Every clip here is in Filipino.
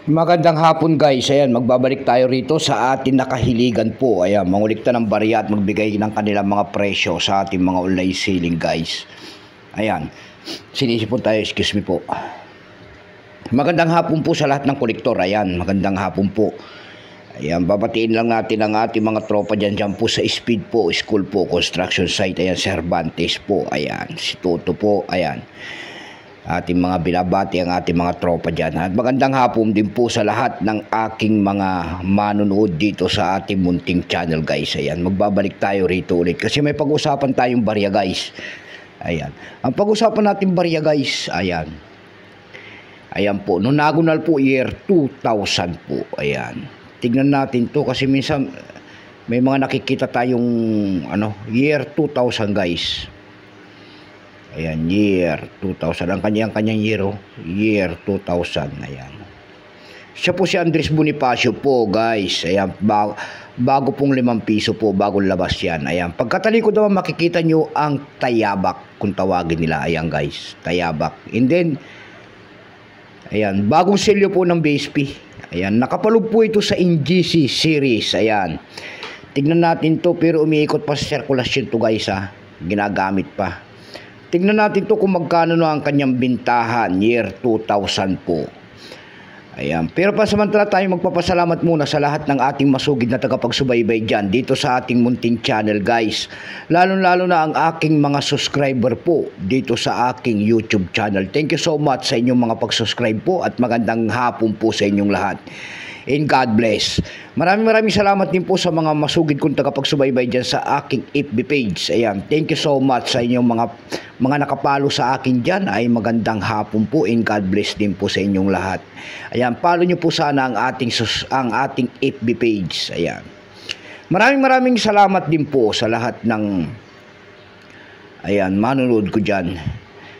Magandang hapon guys, ayan, magbabalik tayo rito sa ating nakahiligan po. Ayan, mangulikta ng barya at magbigay ng kanilang mga presyo sa ating mga online selling guys. Ayan, sinisipon tayo, excuse me po. Magandang hapon po sa lahat ng kolektor, ayan, magandang hapon po. Ayan, babatiin lang natin ang ating mga tropa dyan po sa Speed po, School po, Construction Site, ayan, Cervantes po, ayan, si Toto po, ayan. Ating mga binabati ang ating mga tropa dyan. At magandang hapon din po sa lahat ng aking mga manonood dito sa ating munting channel guys. Ayan, magbabalik tayo rito ulit kasi may pag-usapan tayong barya guys. Ayan, ang pag-usapan natin barya guys, ayan. Ayan po, noong nagunal po year 2000 po. Ayan, tignan natin to kasi minsan may mga nakikita tayong year 2000 guys. Ayan, year 2000. Ang kanyang year, year 2000. Ayan. Siya po si Andres Bonifacio po, guys. Ayan, bago pong 5 piso po, bagong labas yan. Ayan, pagkatalikod naman makikita nyo ang tayabak, kung tawagin nila. Ayan, guys, tayabak. And then, ayan, bagong selyo po ng BSP. Ayan, nakapalog po ito sa NGC series. Ayan, tignan natin to, pero umiikot pa sa circulation to, guys, ha. Ginagamit pa. Tingnan natin to kung magkano na ang kanyang bintahan year 2000 po. Ayan. Pero pasamantala tayo magpapasalamat muna sa lahat ng ating masugid na tagapagsubaybay dyan dito sa ating munting channel guys. Lalo-lalo na ang aking mga subscriber po dito sa aking YouTube channel. Thank you so much sa inyong mga pag-subscribe po at magandang hapon po sa inyong lahat. And God bless. Maraming salamat din po sa mga masugid kong tagapagsubaybay dyan sa aking FB page. Ayan, thank you so much sa inyong mga nakapalo sa akin dyan. Ay magandang hapon po and God bless din po sa inyong lahat. Ayan, follow nyo po sana ang ating FB page. Ayan. Maraming salamat din po sa lahat ng manonood ko dyan.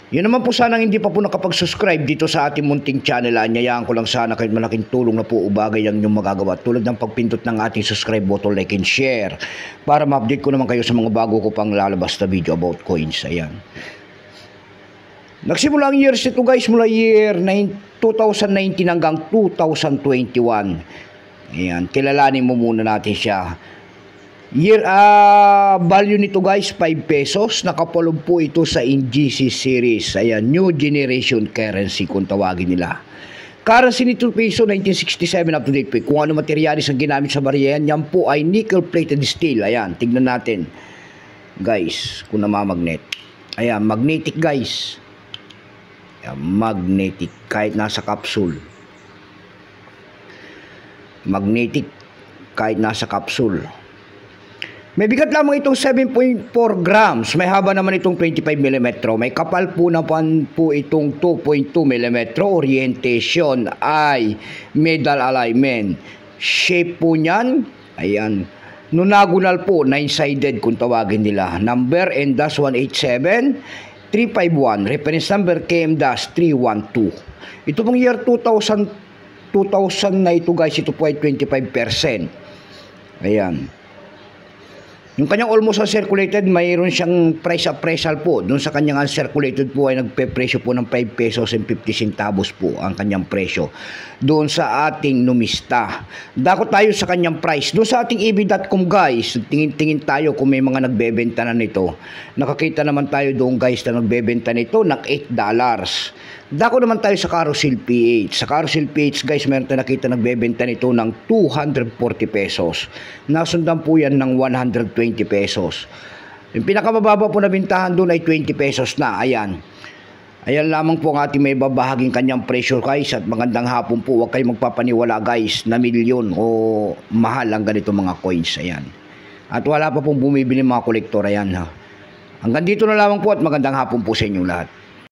Yun naman po sana hindi pa po nakapag-subscribe dito sa ating munting channel. Anyayaan ko lang sana kahit malaking tulong na po o bagay lang yung magagawa. Tulad ng pagpindot ng ating subscribe button, like and share. Para ma-update ko naman kayo sa mga bago ko pang lalabas na video about coins. Ayan. Nagsimula ang years ito guys mula year 2019 hanggang 2021. Ayan. Kilalanin mo muna natin siya. Value nito guys 5 pesos. Nakapalog po ito sa NGC series. Ayan, new generation currency kung tawagin nila. Currency nito peso 1967 up to date po. Kung ano materialis ang ginamit sa barya yan po ay nickel plated steel. Ayan, tignan natin guys kung namamagnet. Ayan, magnetic guys. Ayan, magnetic kahit nasa capsule. Magnetic kahit nasa capsule. May bigat lamang itong 7.4 grams. May haba naman itong 25 mm. May kapal po naman po itong 2.2 mm. Orientation ay medal alignment. Shape po niyan, ayan, nonagonal po, 9-sided kung tawagin nila. Number N-187 351. Reference number KM-312. Ito pong year 2000 na ito guys, ito po ay 25%. Ayan. Yung kanyang almost uncirculated, mayroon siyang price appraisal po. Doon sa kanyang uncirculated po ay nagpe-presyo po ng 5 pesos and 50 centavos po ang kanyang presyo. Doon sa ating numista. Dako tayo sa kanyang price. Doon sa ating EB.com guys, tingin-tingin tayo kung may mga nagbebenta na nito. Nakakita naman tayo doon guys na nagbebenta nito ng $8. Dako naman tayo sa Carousel PH. Sa Carousel PH guys, meron tayo nakita nagbebenta nito ng 240 pesos. Nasundan po yan ng 120 pesos. Yung pinakamababa po na bintahan doon ay 20 pesos na. Ayan. Ayan lamang po ang ating may babahaging kanyang presyo guys. At magandang hapon po. Huwag kayong magpapaniwala guys na milyon o mahal ang ganito mga coins. Ayan. At wala pa pong bumibili mga kolektor. Ayan ha. Hanggang dito na lamang po at magandang hapon po sa inyong lahat.